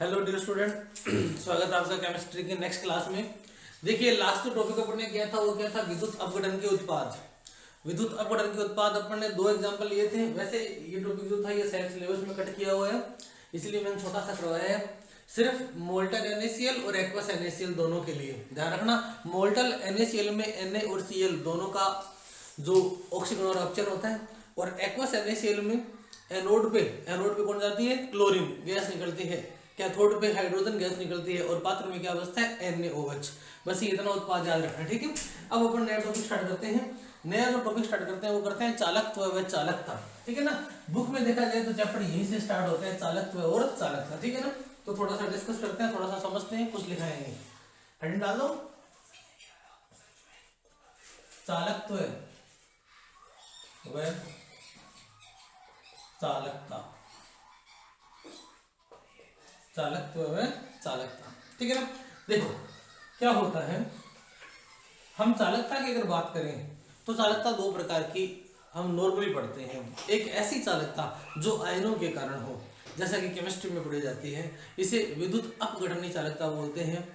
Hello dear student, स्वागत है आपका केमिस्ट्री की नेक्स्ट क्लास में। देखिए, लास्ट जो टॉपिक अपन ने किया था वो क्या था, विद्युत अपघटन के उत्पाद। विद्युत अपघटन के उत्पाद अपन ने दो एग्जांपल लिए थे। वैसे ये टॉपिक जो था ये शायद सिलेबस में कट किया हुआ है, इसलिए मैंने छोटा सा करवाया है। सिर्फ मोल्टन NaCl और एक्वस NaCl दोनों के लिए ध्यान रखना। मोल्टन NaCl में Na और Cl दोनों का जो ऑक्सीजन और अपचयन होता है, और एक्वस NaCl में एनोड पे कौन जाती है, क्लोरीन गैस निकलती है। कैथोड पे हाइड्रोजन गैस निकलती है, और पात्र में क्या अवस्था है, NaOH। बस ये इतना उत्पाद याद रखना, ठीक है। अब अपन नया टॉपिक स्टार्ट करते हैं। नया जो टॉपिक स्टार्ट करते हैं वो करते हैं चालकत्व व चालकता, ठीक है ना। बुक में देखा जाए तो चैप्टर यहीं से स्टार्ट होता है, चालकत्व और चालकता, ठीक है ना। तो थोड़ा सा डिस्कस करते हैं, थोड़ा सा समझते हैं, कुछ लिखा है हेडिंग डाल दो। चालकत्व व चालकता, चालकत्व व चालकता, ठीक है ना। देखो क्या होता है, हम चालकता की अगर बात करें तो चालकता दो प्रकार की हम नॉर्मली पढ़ते हैं। एक ऐसी चालकता जो आयनों के कारण हो, जैसा कि केमिस्ट्री में पढ़ी जाती है, इसे विद्युत अपघटनी चालकता बोलते हैं,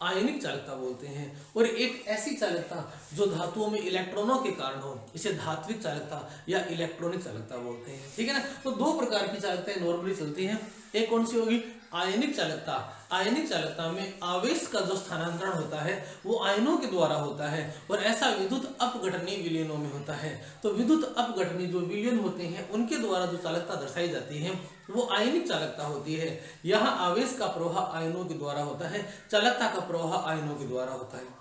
आयनिक चालकता बोलते हैं। और एक ऐसी चालकता जो धातुओं में इलेक्ट्रॉनों के कारण हो, इसे धात्विक चालकता या इलेक्ट्रॉनिक चालकता बोलते हैं, ठीक है ना। तो दो प्रकार की चालकताएं नॉर्मली चलती हैं। एक कौन सी होगी, आयनिक चालकता। आयनिक चालकता में आवेश का जो स्थानांतरण होता है वो आयनों के द्वारा होता है, और ऐसा विद्युत अपघटनी विलयनों में होता है। तो विद्युत अपघटनी जो विलयन होते हैं उनके द्वारा जो चालकता दर्शाई जाती है वो आयनिक चालकता होती है। यहाँ आवेश का प्रवाह आयनों के द्वारा होता है, चालकता का प्रवाह आयनों के द्वारा होता है।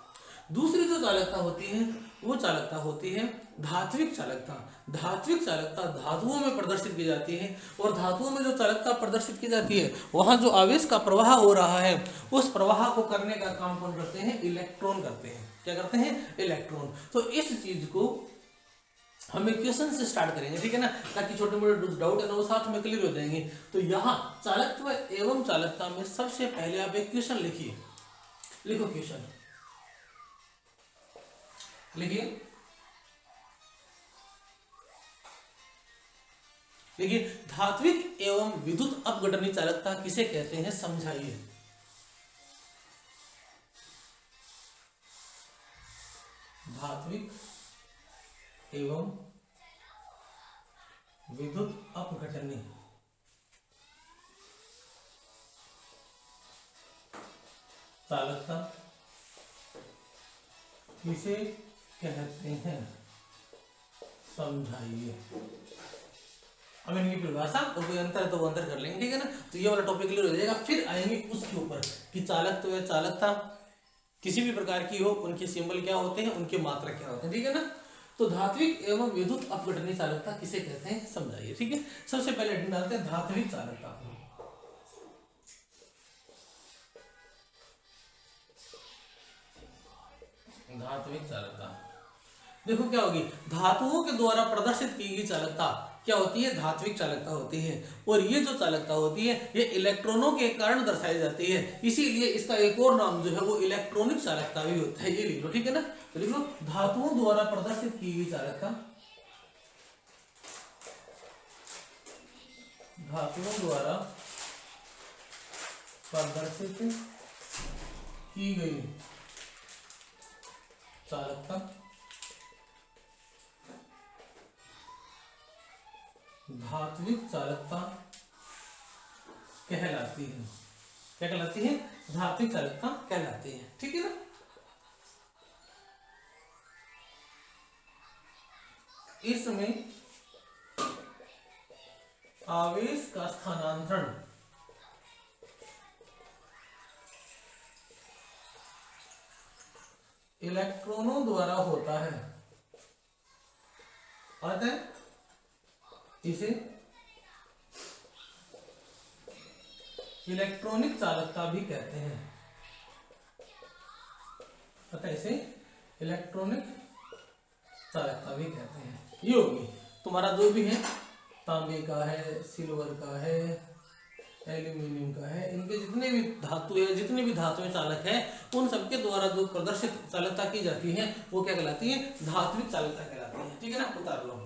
दूसरी जो चालकता होती है वो चालकता होती है धात्विक चालकता। धात्विक चालकता धातुओं में प्रदर्शित की जाती है, और धातुओं में जो चालकता प्रदर्शित की जाती है वहां जो आवेश का प्रवाह हो रहा है उस प्रवाह को करने का काम कौन करते हैं, इलेक्ट्रॉन करते हैं। क्या करते हैं, इलेक्ट्रॉन। तो इस चीज को हम इक्वेशन से स्टार्ट करेंगे, ठीक है ना, ताकि छोटे मोटे डाउट है ना वो साथ में क्लियर हो जाएंगे। तो यहाँ चालकत्व एवं चालकता में सबसे पहले आप इक्वेशन लिखिए। लिखो क्वेश्चन, लिखिए। देखिए, धात्विक एवं विद्युत अपघटनी चालकता किसे कहते हैं, समझाइए। धात्विक एवं विद्युत अपघटनी चालकता किसे कहते हैं, समझाइए। अब इनकी परिभाषा और कोई अंतर है तो वो अंतर कर लेंगे, ठीक है ना। तो ये वाला टॉपिक क्लियर हो जाएगा, फिर आएंगे उसके ऊपर कि चालकत्व या चालकता किसी भी प्रकार की हो, उनके सिंबल क्या होते हैं, उनके मात्रक क्या होते हैं, ठीक है ना। तो धात्विक एवं विद्युत अपघटनी चालकता किसे कहते हैं, समझाइए, ठीक है। सबसे पहले हेडिंग डालते हैं धात्विक चालकता। धात्विक चालकता, देखो क्या होगी, धातुओं के द्वारा प्रदर्शित की गई चालकता क्या होती है, धात्विक चालकता होती है। और ये जो चालकता होती है ये इलेक्ट्रॉनों के कारण दर्शाई जाती है, इसीलिए इसका एक और नाम जो है वो इलेक्ट्रॉनिक चालकता भी होता है। ये लिख लो, ठीक है ना। तो लिख लो धातुओं द्वारा प्रदर्शित की गई चालकता, धातुओं द्वारा प्रदर्शित की गई चालकता धात्विक चालकता कहलाती है। क्या कहलाती है, धात्विक चालकता कहलाती है, ठीक है ना। इसमें आवेश का स्थानांतरण इलेक्ट्रॉनों द्वारा होता है, अतः इसे इलेक्ट्रॉनिक चालकता भी कहते हैं। अतः इसे इलेक्ट्रॉनिक चालकता भी कहते हैं। ये होगी तुम्हारा जो भी है, तांबे का है, सिल्वर का है, एल्यूमिनियम का है, इनके जितने भी धातु है, जितने भी धातुएं चालक है, उन सबके द्वारा जो प्रदर्शित चालकता की जाती है वो क्या कहलाती है, धात्विक चालकता कहलाती है, ठीक है ना। उतार लो।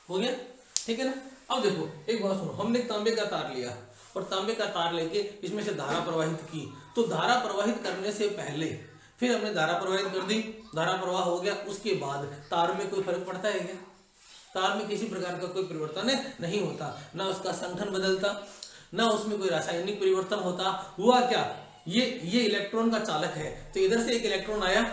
हो गया, ठीक है ना। अब देखो एक बात सुनो, हमने तांबे का तार लिया और तांबे का तार लेके इसमें से धारा प्रवाहित की, तो धारा प्रवाहित करने से पहले फिर हमने धारा प्रवाहित कर दी, धारा प्रवाह हो गया, उसके बाद तार में कोई फर्क पड़ता है क्या? तार में किसी प्रकार का कोई परिवर्तन नहीं होता, ना उसका संगठन बदलता, ना उसमें कोई रासायनिक परिवर्तन होता। हुआ क्या, ये इलेक्ट्रॉन का चालक है, तो इधर से एक इलेक्ट्रॉन आया,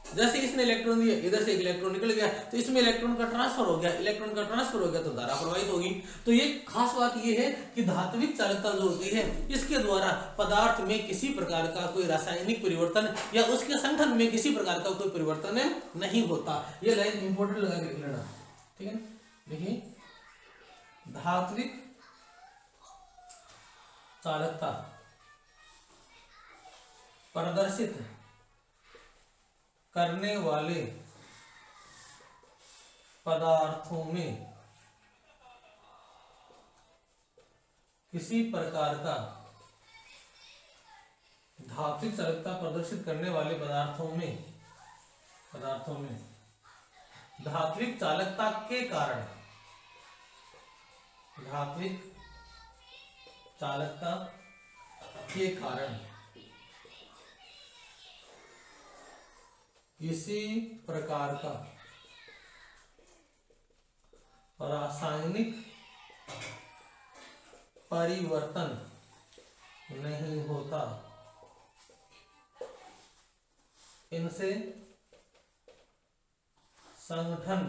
जैसे इसने इलेक्ट्रॉन दिया इधर से एक इलेक्ट्रॉन निकल गया, तो इसमें इलेक्ट्रॉन का ट्रांसफर हो गया, इलेक्ट्रॉन का ट्रांसफर हो गया तो धारा प्रवाहित होगी। तो ये खास बात ये है कि धात्विक चालकता जो होती है इसके द्वारा पदार्थ में किसी प्रकार का कोई रासायनिक परिवर्तन या उसके संगठन में किसी प्रकार का कोई परिवर्तन नहीं होता। ये लाइन इंपॉर्टेंट लगा के लेना, ठीक है। देखिए धात्विक चालकता प्रदर्शित करने वाले पदार्थों में किसी प्रकार का धात्विक चालकता प्रदर्शित करने वाले पदार्थों में धात्विक चालकता के कारण किसी प्रकार का रासायनिक परिवर्तन नहीं होता, इनसे संगठन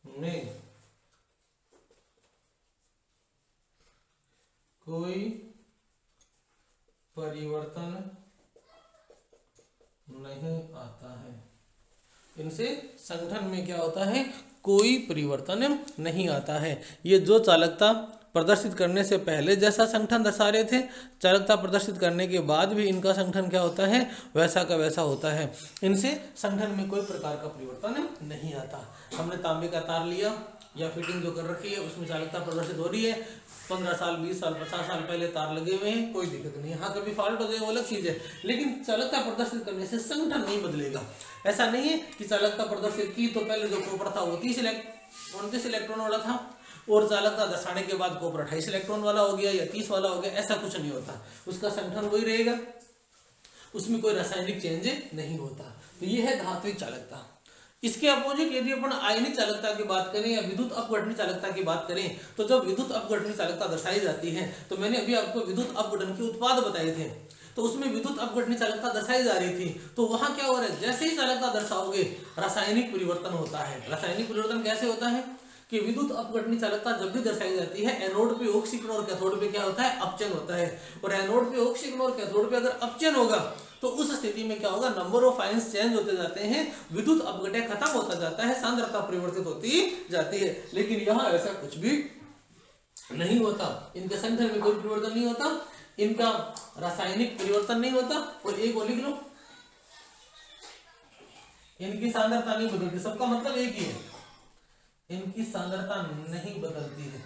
में कोई परिवर्तन नहीं आता है। इनसे संगठन में क्या होता है, कोई परिवर्तन नहीं आता है। ये जो चालकता प्रदर्शित करने से पहले जैसा संगठन दर्शा रहे थे, चालकता प्रदर्शित करने के बाद भी इनका संगठन क्या होता है, वैसा का वैसा होता है। इनसे संगठन में कोई प्रकार का परिवर्तन नहीं आता। हमने तांबे का तार लिया या फिटिंग जो कर रखी है उसमें चालकता प्रदर्शित हो रही है, 15 साल 20 साल 50 साल पहले तार लगे हुए हैं, कोई दिक्कत नहीं है। हाँ कभी फॉल्ट हो जाए वो अलग चीज है, लेकिन चालकता प्रदर्शित करने से संगठन नहीं बदलेगा। ऐसा नहीं है कि चालकता प्रदर्शित की तो पहले जो कॉपर था वो 29 इलेक्ट्रॉन वाला था और चालकता दर्शाने के बाद कॉपर 28 इलेक्ट्रॉन वाला हो गया या 30 वाला हो गया, ऐसा कुछ नहीं होता। उसका संगठन वही रहेगा, उसमें कोई रासायनिक चेंज नहीं होता। तो ये है धात्विक चालकता। इसके अपोजिट यदि अपन आयनिक चालकता की बात करें या विद्युत अपघटनी चालकता की बात करें, तो जब विद्युत अपघटनी चालकता दर्शाई जाती है, तो मैंने अभी आपको विद्युत अपघटन के उत्पाद बताए थे, तो उसमें विद्युत अपघटनी चालकता दर्शाई जा रही थी। तो वहां क्या हो रहा है, जैसे ही चालकता दर्शाओगे रासायनिक परिवर्तन होता है। रासायनिक परिवर्तन कैसे होता है कि विद्युत अपघटनी चालकता जब भी दर्शाई जाती है, एनोड पे ऑक्सीकरण और कैथोड पे क्या होता है, अपचयन होता है। और एनोड पे ऑक्सीकरण और कैथोड पे अगर अपचयन होगा तो उस स्थिति में क्या होगा, नंबर ऑफ आयंस चेंज होते जाते हैं, विद्युत अपघटन खत्म होता जाता है, सांद्रता परिवर्तित होती जाती है। लेकिन यहाँ ऐसा कुछ भी नहीं होता, इनके संगठन में कोई परिवर्तन नहीं होता, इनका रासायनिक परिवर्तन नहीं होता। और एक और लिख लो, इनकी सांद्रता नहीं बदलती। सबका मतलब एक ही है, इनकी सांद्रता नहीं बदलती है,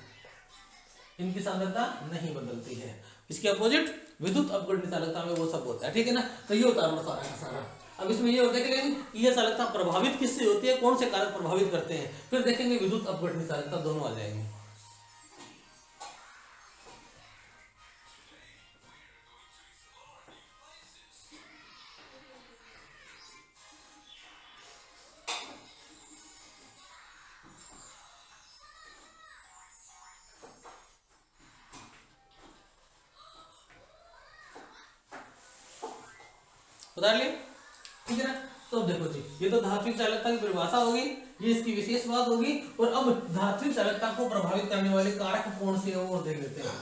इनकी सांद्रता नहीं बदलती है। इसके अपोजिट विद्युत अपघटनी चालकता में वो सब होता है, ठीक है ना। तो ये होता है सारा का सारा। अब इसमें ये होता है कि लेकिन ये चालकता प्रभावित किससे होती है, कौन से कारक प्रभावित करते हैं, फिर देखेंगे विद्युत अपघटनी चालकता दोनों आ जाएंगे। बता लिए, ठीक है ना। तो देखो जी, ये तो धात्विक चालकता की परिभाषा होगी, ये इसकी विशेष बात होगी। और अब धात्विक चालकता को प्रभावित करने वाले कारक कौन से हैं वो देख लेते हैं।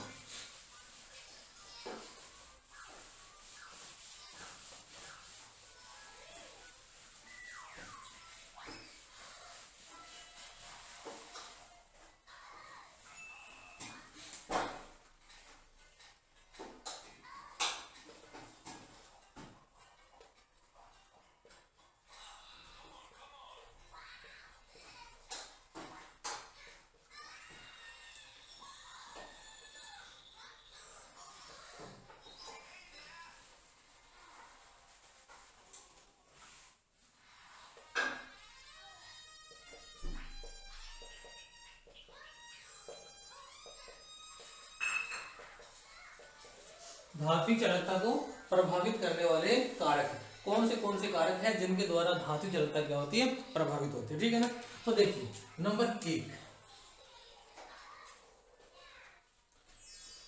धात्विक चालकता को प्रभावित करने वाले कारक कौन से कारक हैं जिनके द्वारा धात्विक चालकता क्या होती है, प्रभावित होती है। ठीक है ना। तो देखिए नंबर 1,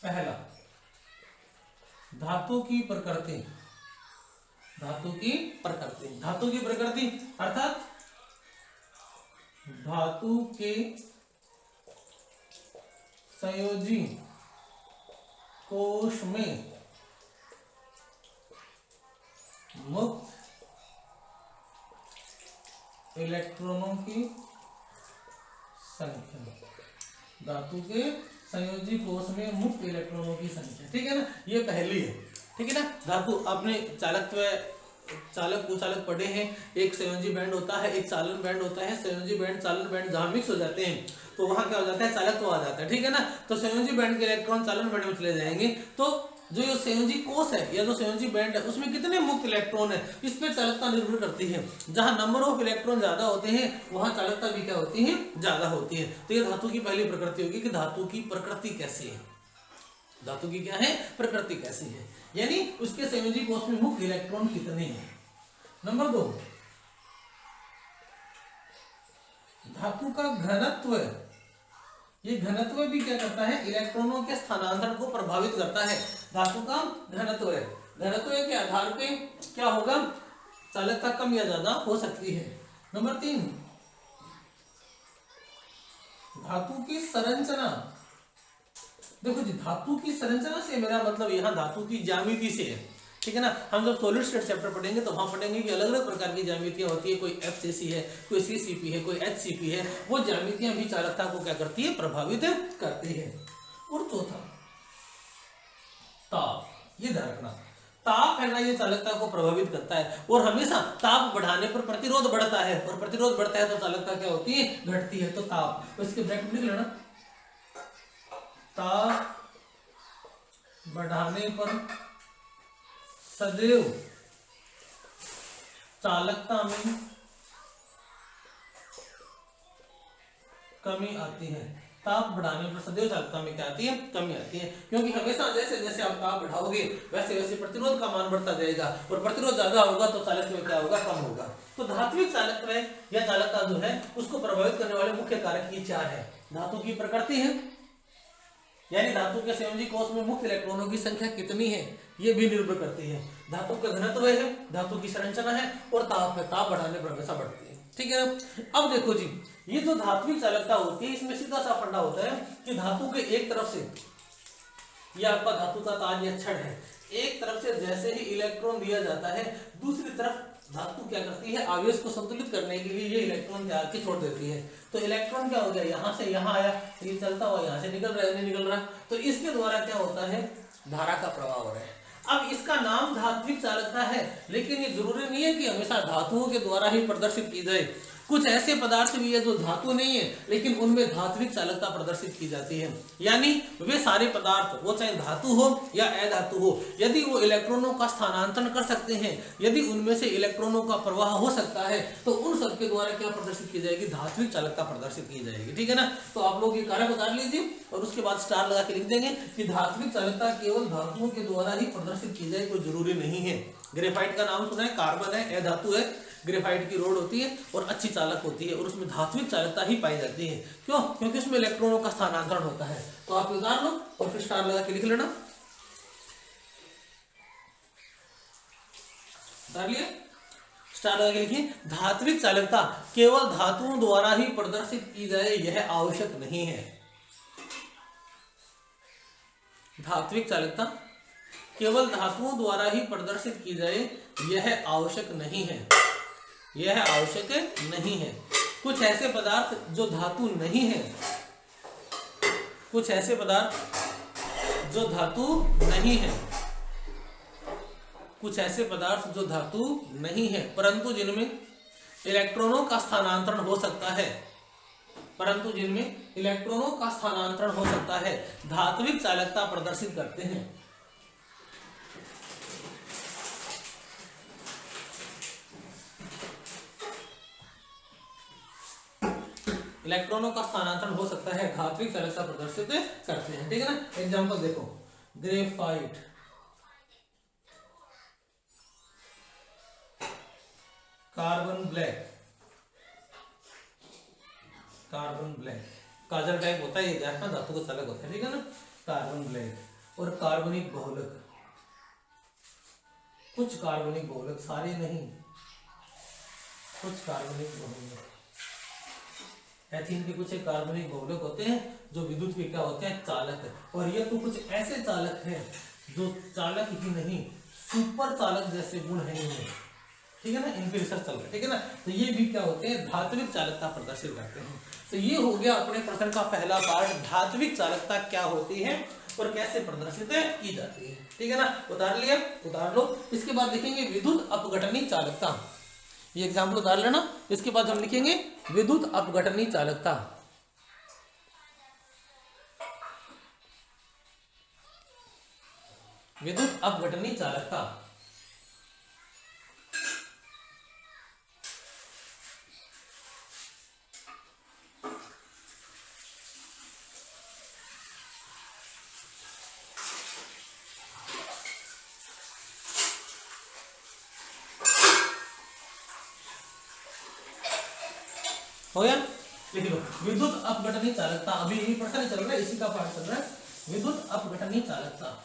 पहला धातु की प्रकृति। धातु की प्रकृति अर्थात धातु के संयोजी कोश में मुक्त इलेक्ट्रॉनों की संख्या। धातु के संयोजी कोश में मुक्त इलेक्ट्रॉनों की संख्या। ठीक है ना, ये पहली है। ठीक है ना। धातु अपने चालक पढ़े हैं। एक संयोजी बैंड होता है, एक चालन बैंड होता है। संयोजी बैंड चालन बैंड जहां मिक्स हो जाते हैं तो वहां क्या हो जाता है, चालकत्व आ जाता है। ठीक है ना। तो संयोजी बैंड के इलेक्ट्रॉन चालन बैंड में चले जाएंगे तो जो ये संयोजी कोश है या जो संयोजी बैंड है उसमें कितने मुक्त इलेक्ट्रॉन है इस पर चालकता निर्भर करती है। जहां नंबर ऑफ इलेक्ट्रॉन ज्यादा होते हैं वहां चालकता भी क्या होती है, ज्यादा होती है। तो ये धातु की पहली प्रकृति होगी कि धातु की प्रकृति कैसी है, धातु की क्या है, प्रकृति कैसी है, यानी उसके संयोजी कोश में मुक्त इलेक्ट्रॉन कितने हैं। नंबर 2, धातु का घनत्व। ये घनत्व भी क्या करता है, इलेक्ट्रॉनों के स्थानांतरण को प्रभावित करता है। धातु का घनत्व है, घनत्व के आधार पे क्या होगा, चालकता कम या ज्यादा हो सकती है। नंबर 3, धातु की संरचना। देखो जी, धातु की संरचना से मेरा मतलब यहाँ धातु की ज्यामिति से है। ठीक है ना। हम जब सॉलिड स्टेट चैप्टर पढ़ेंगे तो वहां पढ़ेंगे कि अलग अलग प्रकार की ज्यामितियां होती है। कोई FCC है, कोई CCP है, कोई HCP है। वो ज्यामितियां भी चालकता को क्या करती है, प्रभावित करती है। और चौथा, ताप। ये ध्यान रखना, ताप है ना, ये चालकता को प्रभावित करता है। और हमेशा ताप बढ़ाने पर प्रतिरोध बढ़ता है, और प्रतिरोध बढ़ता है तो चालकता क्या होती है, घटती है। तो ताप, तो इसके ब्रैकेट लिख लेना, ताप बढ़ाने पर सदैव चालकता में कमी आती है। ताप बढ़ाने पर सदैव चालकता में क्या आती है, कमी आती है। क्योंकि हमेशा जैसे जैसे आप ताप बढ़ाओगे वैसे वैसे प्रतिरोध का मान बढ़ता जाएगा, और प्रतिरोध ज्यादा होगा तो चालकत्व क्या होगा, कम होगा। तो धात्विक चालकत्व या चालकता जो है उसको प्रभावित करने वाले मुख्य कारक ये 4 है। धातु की प्रकृति है, यानी धातु के संयोजी कोश में मुक्त इलेक्ट्रॉनों की संख्या कितनी है ये भी निर्भर करती है। धातु का घनत्व है, धातु की संरचना है, और ताप है। ताप बढ़ाने पर हमेशा बढ़ती है। ठीक है ना। अब देखो जी, ये जो धात्विक चालकता होती है इसमें सीधा सा फंडा होता है कि धातु के एक तरफ से, ये आपका धातु का ताज या छड़ है, एक तरफ से जैसे ही इलेक्ट्रॉन दिया जाता है दूसरी तरफ धातु क्या करती है, आवेश को संतुलित करने के लिए ये इलेक्ट्रॉन क्या के छोड़ देती है। तो इलेक्ट्रॉन क्या हो गया, यहाँ से यहाँ आया, ये चलता हुआ यहाँ से निकल रहा है, नहीं निकल रहा, तो इसके द्वारा क्या होता है, धारा का प्रवाह हो रहा है। अब इसका नाम धात्विक चालकता है, लेकिन ये जरूरी नहीं है कि हमेशा धातुओं के द्वारा ही प्रदर्शित की जाए। कुछ ऐसे पदार्थ भी है जो धातु नहीं है लेकिन उनमें धात्विक चालकता प्रदर्शित की जाती है। यानी वे सारे पदार्थ, वो चाहे धातु हो या अधातु हो, यदि वो इलेक्ट्रॉनों का स्थानांतरण कर सकते हैं, यदि उनमें से इलेक्ट्रॉनों का प्रवाह हो सकता है, तो उन सबके द्वारा क्या प्रदर्शित की जाएगी, धात्विक चालकता प्रदर्शित की जाएगी। ठीक है ना। तो आप लोग ये कारक उतार लीजिए और उसके बाद स्टार लगा के लिख देंगे कि धात्विक चालकता केवल धातुओं के द्वारा ही प्रदर्शित की जाए, कोई जरूरी नहीं है। ग्रेफाइट का नाम सुना है, कार्बन है, अधातु है, ग्रेफाइट की रोड होती है और अच्छी चालक होती है, और उसमें धात्विक चालकता ही पाई जाती है। क्यों? क्योंकि उसमें इलेक्ट्रॉनों का स्थानांतरण होता है। तो आप उतार लो और फिर स्टार लगा के लिख लेना। उतार लिया, स्टार लगा के लिखिए, धात्विक चालकता केवल धातुओं द्वारा ही प्रदर्शित की जाए यह आवश्यक नहीं है। धात्विक चालकता केवल धातुओं द्वारा ही प्रदर्शित की जाए यह आवश्यक नहीं है, यह आवश्यक नहीं है। कुछ ऐसे पदार्थ जो धातु नहीं है, कुछ ऐसे पदार्थ जो धातु नहीं है, कुछ ऐसे पदार्थ जो धातु नहीं है परंतु जिनमें इलेक्ट्रॉनों का स्थानांतरण हो सकता है, परंतु जिनमें इलेक्ट्रॉनों का स्थानांतरण हो सकता है, धात्विक चालकता प्रदर्शित करते हैं। इलेक्ट्रॉनों का स्थानांतरण हो सकता है, धात्विक चालकता प्रदर्शित करते हैं। ठीक है ना। एग्जांपल देखो, graphite, carbon black, carbon black काजल टाइप होता है, ये गैस में धातु का अलग होता है, ठीक है ना। कार्बन ब्लैक और कार्बनिक बहुलक, कुछ कार्बनिक बहुलक, सारे नहीं, कुछ कार्बनिक बहुलक, एथीन के कुछ कार्बनिक बहुलक होते हैं जो विद्युत के क्या होते हैं, चालक। और ये तो कुछ ऐसे चालक हैं जो चालक ही नहीं, सुपर चालक जैसे गुण है इनमें, ठीक है ना, इनके रिसर्च चल रहा है, ठीक है ना। तो ये भी क्या होते हैं, धात्विक चालकता प्रदर्शित करते हैं। तो ये हो गया अपने प्रश्न का पहला पार्ट, धात्विक चालकता क्या होती है और कैसे प्रदर्शित की जाती है, ठीक है ना। उतार लिया, उतार लो। इसके बाद लिखेंगे विद्युत अपघटनी चालकता, ये एग्जाम्पल उतार लेना। इसके बाद हम लिखेंगे विद्युत अपघटनी चालकता, विद्युत अपघटनी चालकता। हो गया, लिख लो विद्युत अपघटनी चालकता। अभी यही प्रश्न नहीं चल रहा है, इसी का पाठ चल रहा है, विद्युत अपघटनी चालकता।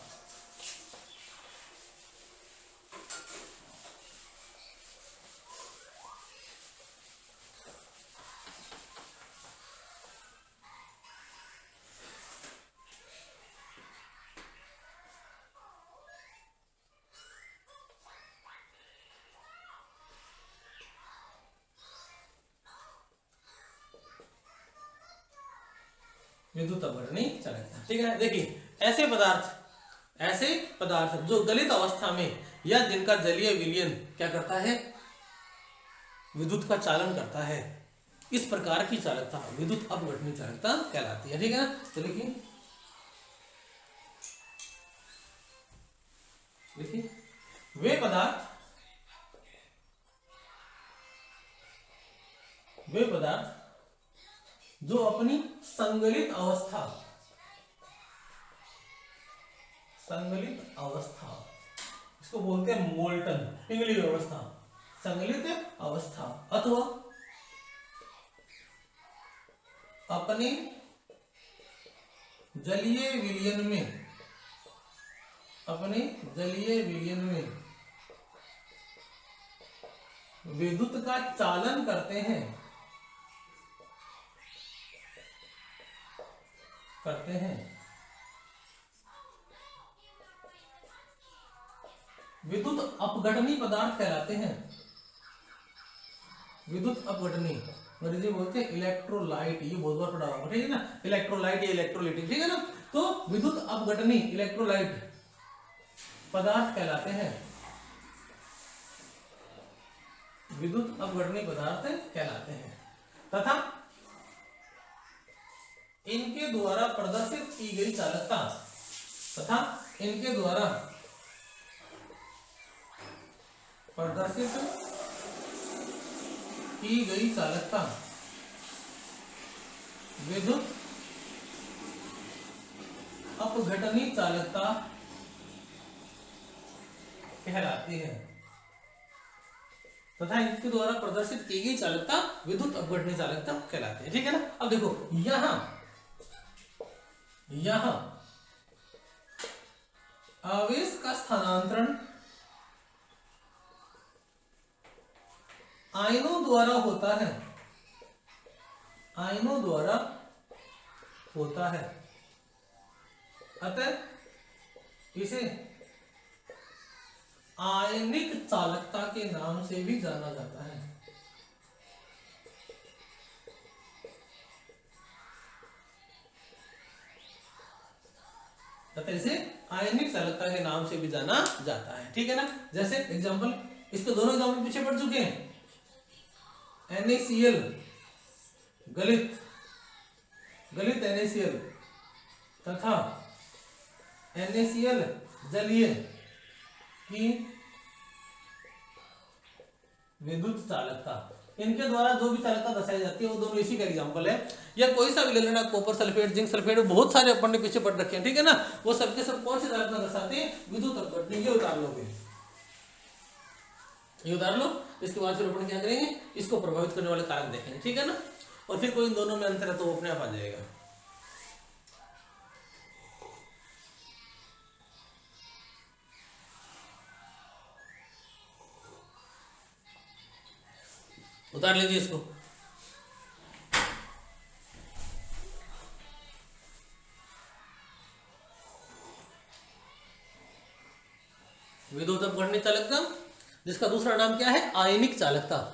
विद्युत अपघटनी चालकता, ठीक है। देखिए ऐसे पदार्थ जो गलित अवस्था में या जिनका जलीय विलयन क्या करता है, विद्युत का चालन करता है, इस प्रकार की चालकता विद्युत अपघटनी चालकता कहलाती है, ठीक है ना। तो लिखिए वे पदार्थ जो अपनी संगलित अवस्था, इसको बोलते हैं मोल्टन, पिघली अवस्था, संगलित अवस्था, अथवा अपने जलीय विलयन में विद्युत का चालन करते हैं, विद्युत अपघटनी पदार्थ कहलाते हैं। विद्युत अपघटनी अंग्रेजी बोलते हैं इलेक्ट्रोलाइट, ये बहुत बार पढ़ा होगा, ठीक है ना, इलेक्ट्रोलाइट या इलेक्ट्रोलाइटिक, ठीक है ना। तो विद्युत अपघटनी इलेक्ट्रोलाइट पदार्थ कहलाते हैं, विद्युत अपघटनी पदार्थ कहलाते हैं, तथा इनके द्वारा प्रदर्शित की गई चालकता, विद्युत अपघटनी चालकता कहलाती है, तथा इनके द्वारा प्रदर्शित की गई चालकता विद्युत अपघटनी चालकता कहलाती है, ठीक है ना। अब देखो यहां आवेश का स्थानांतरण आयनों द्वारा होता है, अतः इसे आयनिक चालकता के नाम से भी जाना जाता है। इसे आयनिक चालकता के नाम से भी जाना जाता है, ठीक है ना। जैसे एग्जांपल, इसके दोनों एग्जांपल पीछे पढ़ चुके हैं। NaCl गलित NaCl तथा NaCl जलीय की विद्युत चालकता, इनके द्वारा जो भी चालकता दर्शाई जाती है वो दोनों इसी का एग्जांपल है। या कोई सा भी ले लेना, कॉपर सल्फेट, जिंक सल्फेट, बहुत सारे अपन ने पीछे पढ़ रखे हैं, ठीक है ना। वो सबके सब कौन सी चालकता दर्शाते हैं, विद्युत अपघटनी, ये उतार लोगे। ये उतार लो। इसके बाद फिर अपन क्या करेंगे, इसको प्रभावित करने वाले कारक देखेंगे, ठीक है ना। और फिर कोई इन दोनों में अंतर है तो वो अपने आप आ जाएगा। उतार लीजिए इसको। विद्युत अपघटनीय चालकता, जिसका दूसरा नाम क्या है, आयनिक चालकता।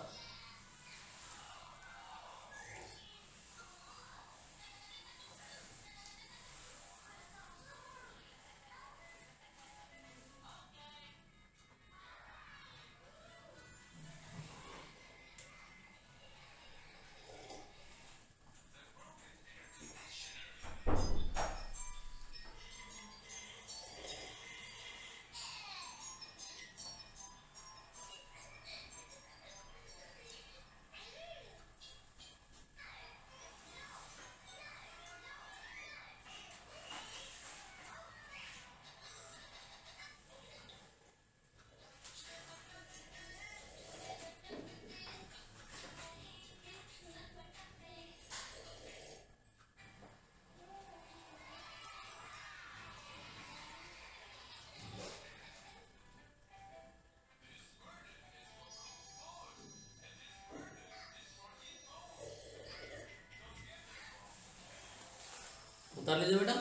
उतार लीजिए बेटा।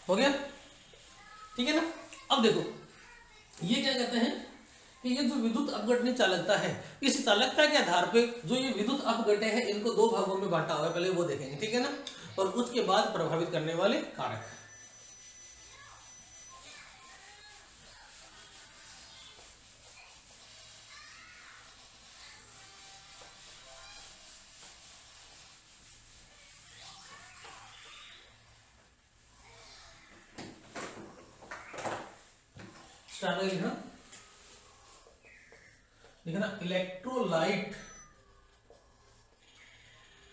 हो गया, ठीक है ना। अब देखो ये क्या कहते हैं कि ये जो विद्युत अपघटनीय चालकता है, इस चालकता के आधार पे जो ये विद्युत अपघटे हैं इनको दो भागों में बांटा हुआ है, पहले वो देखेंगे, ठीक है ना। और उसके बाद प्रभावित करने वाले कारक। स्टार्ट लिखना, लिखना इलेक्ट्रोलाइट,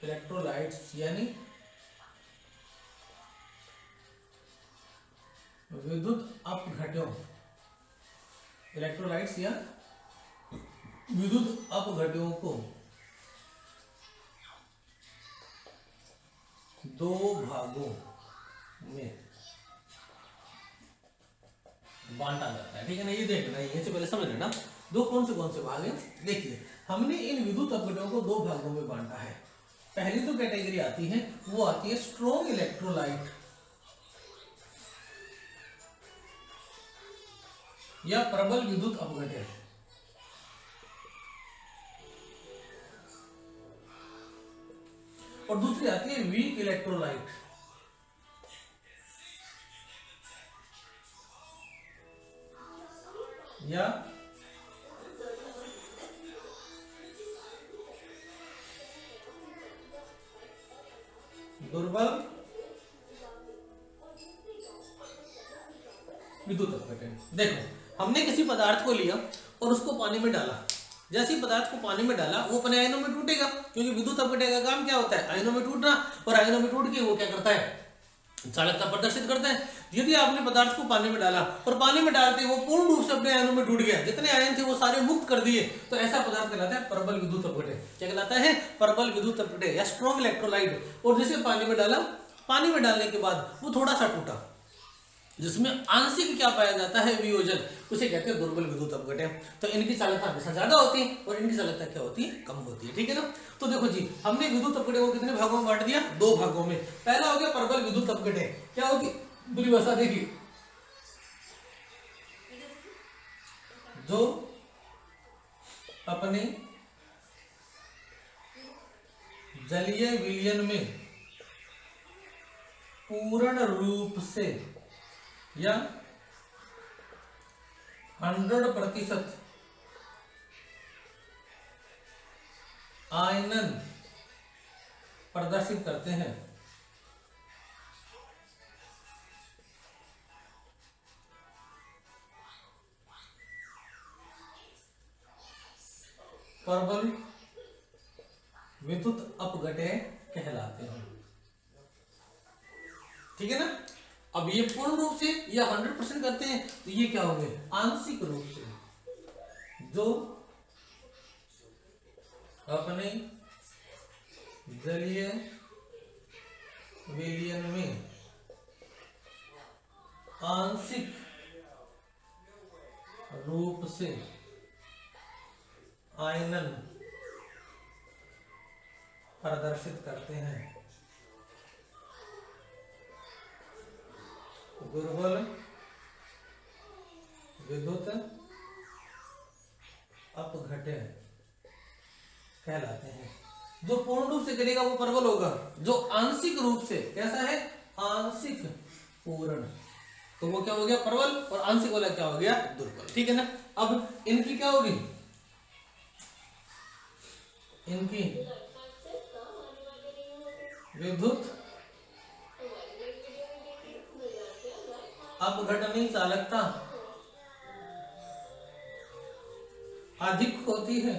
इलेक्ट्रोलाइट्स यानी विद्युत अपघट्यों, इलेक्ट्रोलाइट्स या विद्युत अपघट्यों को दो भागों में बांटा जाता है, ठीक है ना। ये देखना, ये से पहले समझ लेना दो कौन से भाग हैं। देखिए हमने इन विद्युत अपघटों को दो भागों में बांटा है। पहली तो कैटेगरी आती है वो आती है स्ट्रॉन्ग इलेक्ट्रोलाइट या प्रबल विद्युत अपघट्य, और दूसरी आती है वीक इलेक्ट्रोलाइट या दुर्बल विद्युत अपघटन। देखो हमने किसी पदार्थ को लिया और उसको पानी में डाला, जैसे ही पदार्थ को पानी में डाला वो अपने आयनों में टूटेगा, क्योंकि विद्युत अपघटन का काम क्या होता है, आयनों में टूटना, और आयनों में टूट के वो क्या करता है, चालकता प्रदर्शित करता है। यदि आपने पदार्थ को पानी में डाला और पानी में डालते वो पूर्ण रूप से अपने आयनों में टूट गया, जितने आयन थे वो सारे मुक्त कर दिए, तो ऐसा पदार्थ कहलाता है प्रबल विद्युत अपघटन। क्या कहलाता है, प्रबल विद्युत अपघटन या स्ट्रॉन्ग इलेक्ट्रोलाइट। और जैसे पानी में डाला, पानी में डालने के बाद वो थोड़ा सा टूटा, जिसमें आंशिक क्या पाया जाता है, वियोजन, उसे कहते हैं दुर्बल विद्युत अपघटन। तो इनकी चालकता हमेशा ज्यादा होती है और इनकी चालकता क्या होती है, कम होती है, ठीक है ना। तो देखो जी हमने विद्युत अपघटन को कितने भागों में बांट दिया, दो भागों में। पहला हो गया प्रबल विद्युत अपघटन, क्या होगी परिभाषा देखिए, जो अपने जलीय विलयन में पूर्ण रूप से या 100% आयनन प्रदर्शित करते हैं, प्रबल विद्युत अपघटय कहलाते हैं। ठीक है ना। अब ये पूर्ण रूप से या 100% करते हैं तो ये क्या होंगे, आंशिक रूप से, जो अपने जलीय विलयन में आंशिक रूप से आयनन प्रदर्शित करते हैं। दुर्बल विद्युत अपघटय कहलाते हैं। जो पूर्ण रूप से करेगा वो प्रबल होगा, जो आंशिक रूप से, कैसा है, आंशिक पूर्ण, तो वो क्या हो गया, प्रबल, और आंशिक वाला क्या हो गया, दुर्बल। ठीक है ना। अब इनकी क्या होगी, इनकी विद्युत अपघटनी चालकता अधिक होती है,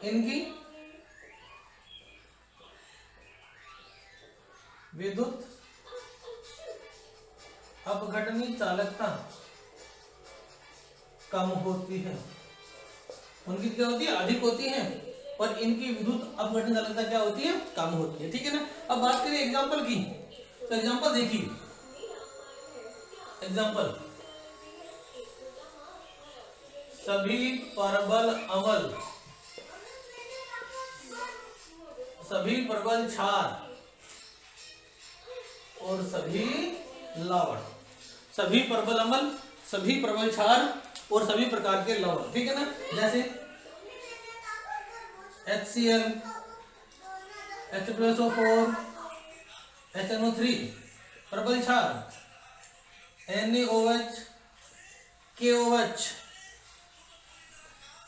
इनकी विद्युत अपघटनी चालकता कम होती है। उनकी क्या होती है, अधिक होती है, और इनकी विद्युत अपघटनी चालकता क्या होती है, कम होती है। ठीक है ना। अब बात करें एग्जांपल की, तो एग्जांपल देखिए, एग्जांपल, सभी प्रबल अम्ल, सभी प्रबल क्षार और सभी लवण, सभी प्रबल अम्ल, सभी प्रबल क्षार और सभी प्रकार के लवण। ठीक है ना। जैसे HCl, H2SO4, HNO3 प्रबल क्षार, NaOH, KOH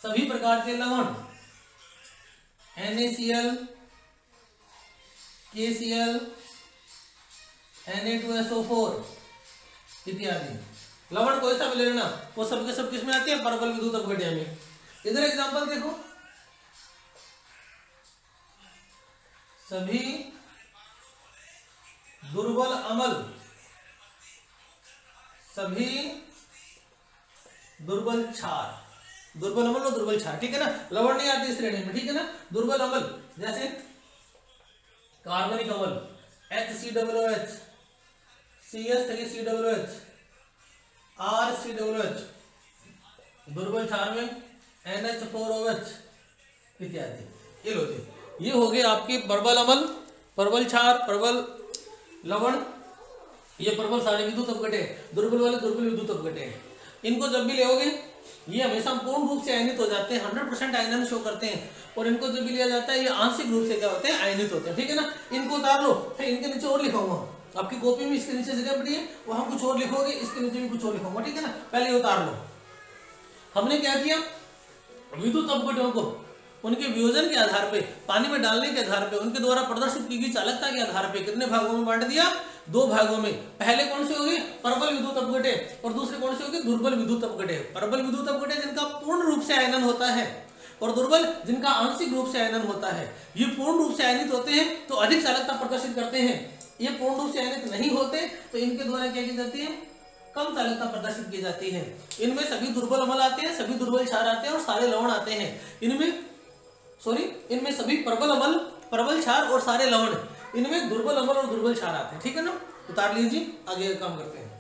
सभी प्रकार के लवण, NaCl, KCl, Na2SO4 इत्यादि लवण कोई सा भी ले लेना, वो सब के सब किस में आते हैं, प्रबल विद्युत अपघटय में। इधर एग्जांपल देखो, सभी दुर्बल अम्ल, सभी दुर्बल क्षार, दुर्बल अम्ल और दुर्बल क्षार। ठीक है ना। लवण नहीं आती इस श्रेणी में। ठीक है ना। दुर्बल अम्ल जैसे कार्बनिक अम्ल HCOOH, CH3COOH, RCOOH, दुर्बल क्षार में NH4OH इत्यादि। ये लो, ये हो गए आपके प्रबल अम्ल, प्रबल क्षार, प्रबल लवण, ये प्रबल सारे विद्युत अपघटय, दुर्बल वाले दुर्बल विद्युत अपघटय। इनको जब भी लोगे ये हमेशा पूर्ण रूप से आयनित हो जाते हैं, 100% आयनन शो करते हैं, और इनको जब भी लिया जाता है ये आंशिक रूप से क्या होते हैं, आयनित होते हैं। ठीक है ना। इनको उतार लो, फिर इनके नीचे और लिखूंगा, आपकी कॉपी में इसके नीचे जगह पड़ी है, वहां कुछ और लिखोगे, इसके नीचे भी कुछ और लिखूंगा। ठीक है ना। पहले ये उतार लो। हमने क्या किया, विद्युत अपघटयों को उनके वियोजन के आधार पे, पानी में डालने के आधार पे, उनके द्वारा प्रदर्शित की गई चालकता के आधार पे कितने भागों में बांट दिया, 2 भागों में। पहले कौन से होगी, प्रबल विद्युत अपघटय, और दूसरे कौन से होगी, दुर्बल विद्युत अपघटय। प्रबल विद्युत अपघटय जिनका पूर्ण रूप से आयनन होता है, और दुर्बल जिनका आंशिक रूप से आयनन होता है। ये पूर्ण रूप से आयनित होते हैं तो अधिक चालकता प्रदर्शित करते हैं, ये पूर्ण रूप से आयनित नहीं होते तो इनके द्वारा क्या की जाती है, कम चालकता प्रदर्शित की जाती है। इनमें सभी दुर्बल अम्ल आते हैं, सभी दुर्बल क्षार आते हैं और सारे लवण आते हैं। इनमें सभी प्रबल अम्ल, प्रबल क्षार और सारे लवण, इनमें दुर्बल अम्ल और दुर्बल क्षार आते हैं। ठीक है ना। उतार लीजिए, आगे काम करते हैं।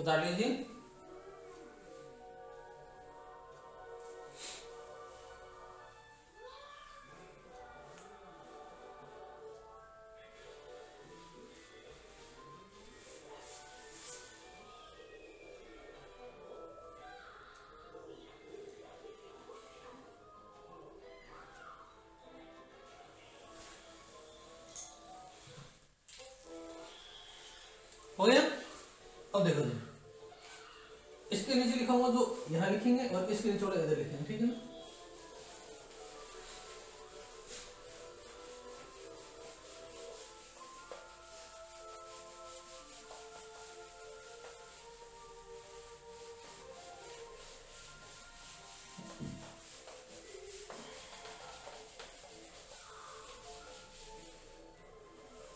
उतार लीजिए। हो गया। अब देखो जी, इसके नीचे लिखा हुआ जो यहाँ लिखेंगे और इसके नीचे वाला इधर लिखेंगे, ठीक है ना।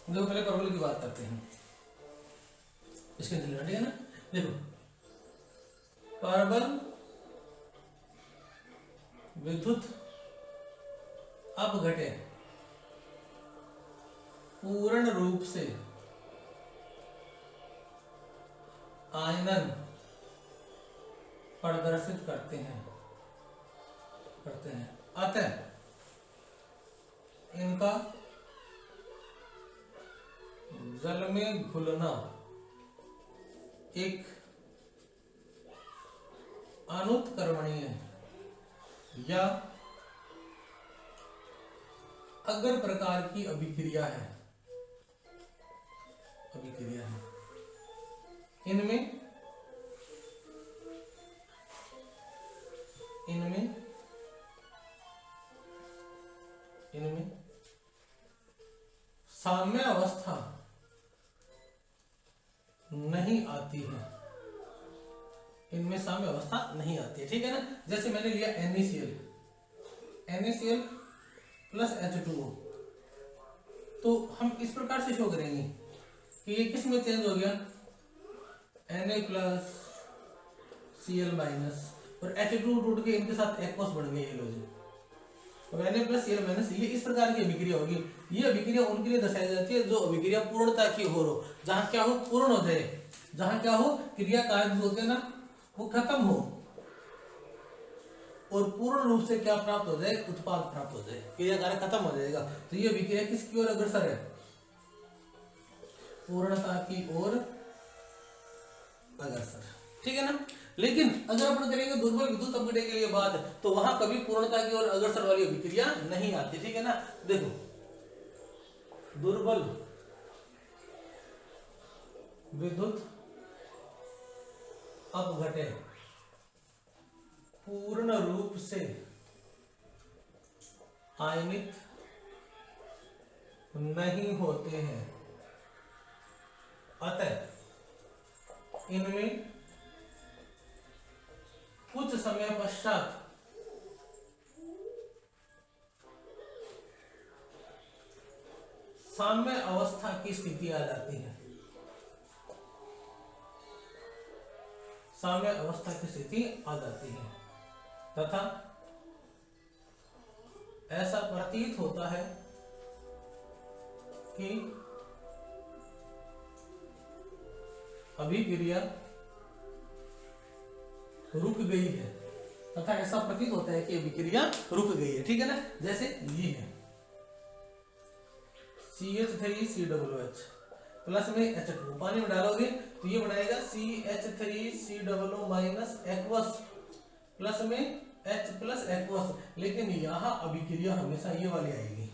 देखो पहले परवल की बात करते हैं, इसके नीचे लिखा, ठीक है ना। देखो परवल विद्युत अपघटे पूर्ण रूप से आयनन प्रदर्शित करते हैं अतः इनका जल में घुलना एक अनुत्कर्मणीय या अग्र प्रकार की अभिक्रिया है। इनमें साम्य अवस्था नहीं आती है। इनमें साम्य अवस्था नहीं आती है, ठीक है ना। जैसे मैंने लिया NaCl प्लस H2O, तो हम इस प्रकार से शो करेंगे कि ये किस में चेंज हो गया, Na प्लस Cl माइनस और H2O टूट के इनके साथ एक्वस बन गए ये लोग। अब Na प्लस Cl माइनस, ये इस प्रकार की अभिक्रिया होगी। ये अभिक्रिया उनके लिए दर्शाई जाती है जो अभिक्रिया पूर्णता की हो, जहां क्या हो, पूर्ण हो जाए, जहां क्या हो, क्रिया कारक जो होते हैं ना वो खत्म हो और पूर्ण रूप से क्या प्राप्त हो जाए, उत्पाद प्राप्त हो जाए, क्रिया कारक खत्म हो जाएगा। तो ये अभिक्रिया किसकी ओर अग्रसर है, पूर्णता की ओर अग्रसर, ठीक है ना। लेकिन अगर अपन करेंगे दुर्बल विद्युत अपघटन के लिए बात, तो वहां कभी पूर्णता की ओर अग्रसर वाली अभिक्रिया नहीं आती, ठीक है ना। देखो दुर्बल विद्युत अपघटन पूर्ण रूप से आयनित नहीं होते हैं, अतः इनमें कुछ समय पश्चात साम्य अवस्था की स्थिति आ जाती है। साम्य अवस्था की स्थिति आ जाती है तथा ऐसा प्रतीत होता है कि अभिक्रिया रुक गई है, तथा ऐसा प्रतीत होता है कि अभिक्रिया रुक गई है, ठीक है ना। जैसे ये है CH3COOH प्लस में H2, पानी में डालोगे तो ये बनाएगा CH3COO माइनस एक्वस प्लस में H प्लस एक्वस, लेकिन यहाँ अभिक्रिया हमेशा ये वाली आएगी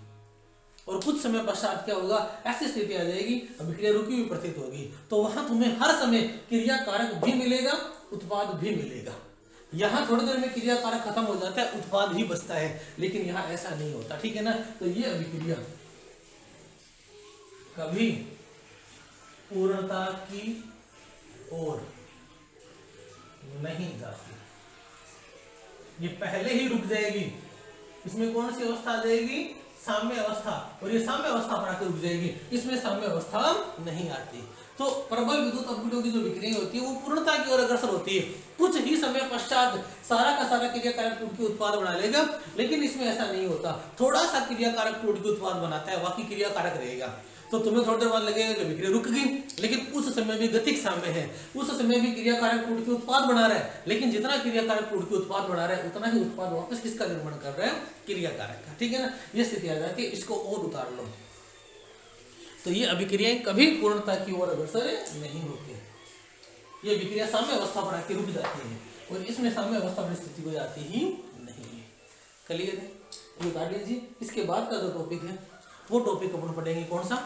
और कुछ समय पश्चात क्या होगा, ऐसी स्थिति आ जाएगी, अभिक्रिया रुकी हुई प्रतीत होगी। तो वहां तुम्हें हर समय क्रिया कारक भी मिलेगा, उत्पाद भी मिलेगा। यहाँ थोड़ी देर में क्रिया कारक खत्म हो जाता है, उत्पाद ही बचता है, लेकिन यहाँ ऐसा नहीं होता, ठीक है ना। तो ये अभिक्रिया कभी पूर्णता की ओर नहीं जाती, ये पहले ही रुक जाएगी। इसमें कौन सी अवस्था आ जाएगी, साम्य अवस्था, और ये साम्य अवस्था पर आकर रुक जाएगी, इसमें साम्य अवस्था नहीं आती। तो प्रबल विद्युत अपघटन की जो विक्रिया होती है वो पूर्णता की ओर अग्रसर होती है, कुछ ही समय पश्चात सारा का सारा क्रिया कारक टूट के उत्पाद बना लेगा, लेकिन इसमें ऐसा नहीं होता, थोड़ा सा क्रिया कारक टूट के उत्पाद बनाता है, बाकी क्रिया कारक रहेगा। तो तुम्हें थोड़ी देर बाद लगेगा कि विक्रिया रुक गई, लेकिन उस समय भी गतिक साम्य है, उस समय भी क्रिया कारक टूट के उत्पाद बना रहा है, लेकिन जितना क्रिया कारक टूट के उत्पाद बना रहा है उतना ही उत्पाद वापस किसका निर्माण कर रहा है, क्रिया कारक का, ठीक है ना। ये स्थिति आ जाती है, इसको और उतार लो। तो ये अभिक्रियाएं कभी पूर्णता की ओर अग्रसर नहीं होती, ये अभिक्रिया साम्य अवस्था पर आके रुक जाती है और इसमें साम्य अवस्था पर स्थिति हो जाती ही नहीं है। क्लियर है, ये उतार लीजिए। इसके बाद का जो टॉपिक है वो टॉपिक अपन पढ़ेंगे कौन सा,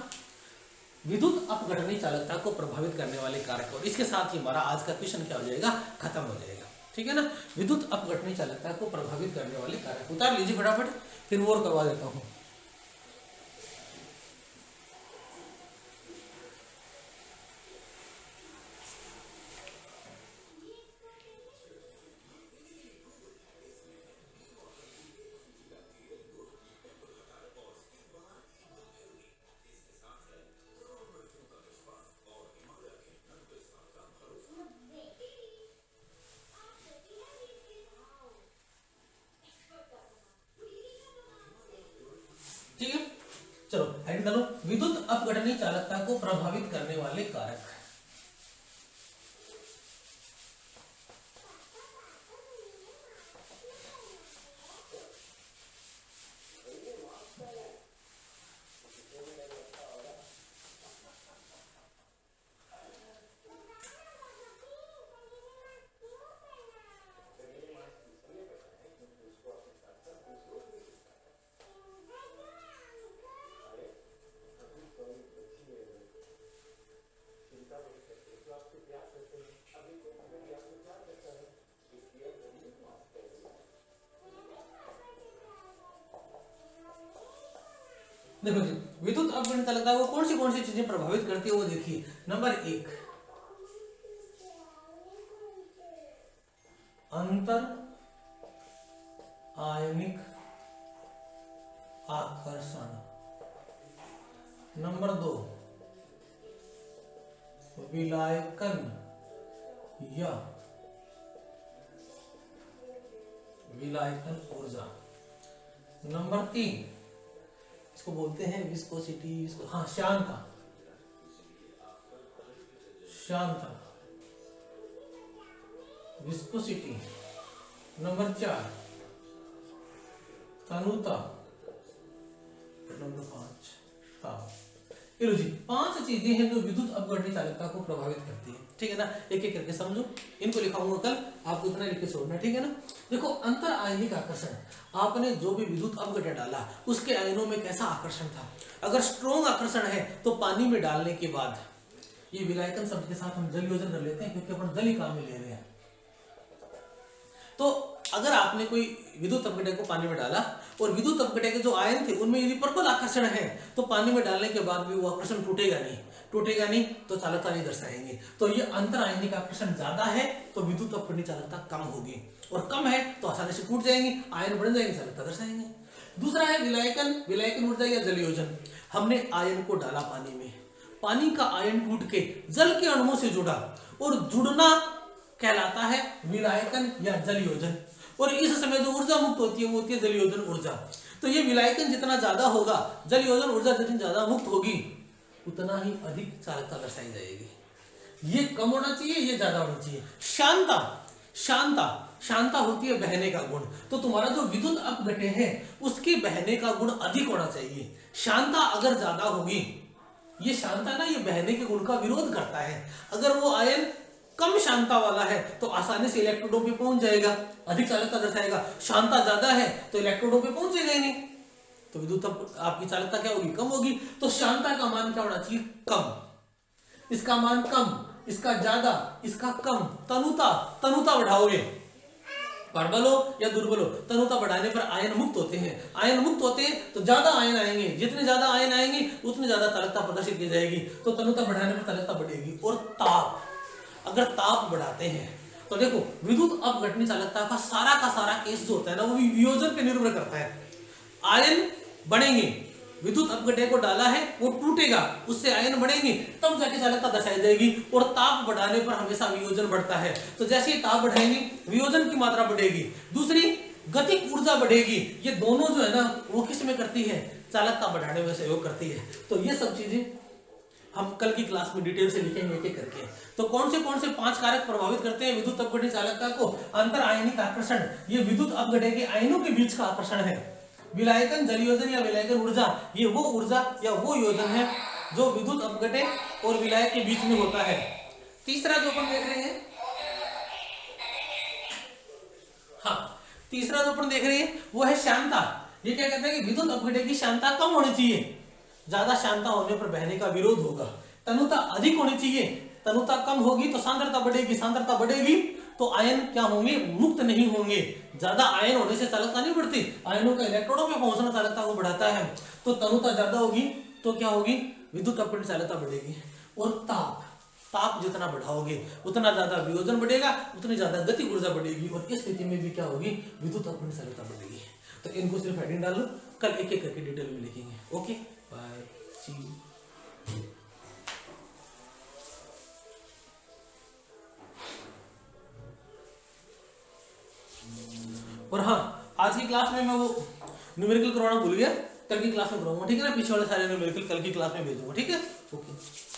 विद्युत अपघटनी चालकता को प्रभावित करने वाले कारक। और इसके साथ ही हमारा आज का क्वेश्चन क्या हो जाएगा, खत्म हो जाएगा। ठीक है ना, विद्युत अपघटनी चालकता को प्रभावित करने वाले कारक उतार लीजिए फटाफट, फिर वो और करवा देता हूँ। ठीक है, चलो हेडिंग डालो, विद्युत अपघटनी चालकता को प्रभावित करने वाले कारक। देखो जी, विद्युत अपघटन चालकता को कौन सी चीजें प्रभावित करती है वो देखिए। नंबर 1, अंतर आयनिक आकर्षण। नंबर 2, विलायकन या विलायकन ऊर्जा। नंबर 3, इसको बोलते हैं विस्कोसिटी, इसको हाँ श्यानता, श्यानता विस्कोसिटी। नंबर 4, तनुता। नंबर 5, ताप। ये लो जी 5 चीजें हैं जो विद्युत अपघटनी चालकता को प्रभावित करती है। ठीक है ना, एक एक करके समझो, इनको लिखाऊंगा कल, आपको इतना लिख के छोड़ना। ठीक है ना, देखो अंतर आयनिक आकर्षण, आपने जो भी विद्युत अपघटन डाला उसके आयनों में कैसा आकर्षण था। अगर स्ट्रॉन्ग आकर्षण है तो पानी में डालने के बाद, ये विलायकन शब्द के साथ हम जल योजन कर लेते हैं क्योंकि अपन जल ही काम में ले रहे हैं। तो अगर आपने कोई विद्युत अपघटक को पानी में डाला और विद्युत अपघटक के जो आयन थे उनमें यदि प्रबल आकर्षण है तो पानी में डालने के बाद भी वो आकर्षण टूटेगा नहीं तो चालकता नहीं दर्शाएंगे। तो ये अंतर आयनिक आकर्षण ज्यादा है तो विद्युत अपघटनी चालकता कम होगी, और कम है तो आसानी से टूट जाएंगे, आयन बढ़ जाएंगे, चालकता दर्शाएंगे। दूसरा है विलायकन ऊर्जा या जल योजन। हमने आयन को डाला पानी में, पानी का आयन टूट के जल के अणुओं से जुड़ा और जुड़ना कहलाता है विलायकन या जल योजन, और इस समय जो ऊर्जा मुक्त होती है वो होती है जल योजन ऊर्जा। तो ये विलायकन जितना ज्यादा होगा, जल योजन ऊर्जा जितनी ज्यादा मुक्त होगी, उतना ही अधिक चालकता दर्शाई जाएगी। ये कम होना चाहिए, ये ज्यादा होना चाहिए। शांता होती है बहने का गुण, तो तुम्हारा जो विद्युत अपघटन है उसके बहने का गुण अधिक होना चाहिए। शांता अगर ज्यादा होगी, ये शांता ना ये बहने के गुण का विरोध करता है। अगर वो आयन कम शांता वाला है तो आसानी से इलेक्ट्रोडों पे पहुंच जाएगा, अधिक चालकता दर्शाएगा। शांता ज्यादा है तो इलेक्ट्रोडों पे पहुंचेगा ही नहीं, तो विद्युत आपकी चालकता क्या होगी, कम होगी। तो शांता का मान क्या होना चाहिए, कम। इसका मान कम, इसका ज्यादा, इसका कम। तनुता बढ़ाओगे, प्रबल हो या दुर्बल हो, तनुता बढ़ाने पर आयन मुक्त होते हैं। आयन मुक्त होते हैं तो ज्यादा आयन आएंगे, जितने ज्यादा आयन आएंगे उतनी ज्यादा चालकता प्रदर्शित की जाएगी, तो तनुता बढ़ाने पर चालकता बढ़ेगी। और ताप, अगर ताप बढ़ाते हैं तो देखो विद्युत अपघटनी चालकता का सारा केस जो होता है ना वो भी वियोजन पे निर्भर करता है। आयन बढ़ेंगे, विद्युत अपघटक को डाला है वो टूटेगा, उससे आयन बढ़ेंगे तब जाके चालकता दर्शाई जाएगी। और ताप बढ़ाने पर हमेशा वियोजन बढ़ता है, तो जैसे ही ताप बढ़ाएंगे वियोजन की मात्रा बढ़ेगी, दूसरी गतिक ऊर्जा बढ़ेगी। ये दोनों जो है ना वो किस में करती है, चालकता बढ़ाने में सहयोग करती है। तो ये सब चीजें हम कल की क्लास में डिटेल से लिखेंगे एक एक करके। तो कौन से 5 कारक प्रभावित करते हैं विद्युत अपघटनी चालकता को। अंतर आयनिक आकर्षण, ये विद्युत अपघटक के आयनों के बीच का आकर्षण है। विलायकन, जल योजन या विलायकन ऊर्जा, ये वो ऊर्जा या वो योजन है जो विद्युत अपघटक और विलायक के बीच में होता है। तीसरा जो अपन देख रहे हैं, हाँ तीसरा जो अपन देख रहे हैं वो है शांता। ये क्या कहते हैं कि विद्युत अपघटक की शांता कम होनी चाहिए, ज्यादा श्यानता होने पर बहने का विरोध होगा। तनुता अधिक होनी चाहिए, तनुता कम होगी तो सांद्रता बढ़ेगी, सांद्रता बढ़ेगी तो आयन क्या होंगे, मुक्त नहीं होंगे। ज्यादा आयन होने से चालकता नहीं बढ़ती, आयनों का इलेक्ट्रॉनों पे पहुंचना चालकता को बढ़ाता है। तो तनुता ज्यादा होगी तो क्या होगी, विद्युत अपनी चालकता बढ़ेगी। और ताप, ताप जितना बढ़ाओगे उतना ज्यादा वियोजन बढ़ेगा, उतनी ज्यादा गति ऊर्जा बढ़ेगी, और इस स्थिति में भी क्या होगी, विद्युत अपनी चालकता बढ़ेगी। तो इनको सिर्फ हेडिंग डाल लो, कल एक एक करके डिटेल में लिखेंगे। Okay, bye, see you. और हाँ, आज की क्लास में मैं वो न्यूमेरिकल करवाना भूल गया, कल की क्लास में कराऊंगा, ठीक है ना। पीछे वाले सारे न्यूमेरिकल कल की क्लास में भेजूंगा, ठीक है। ओके।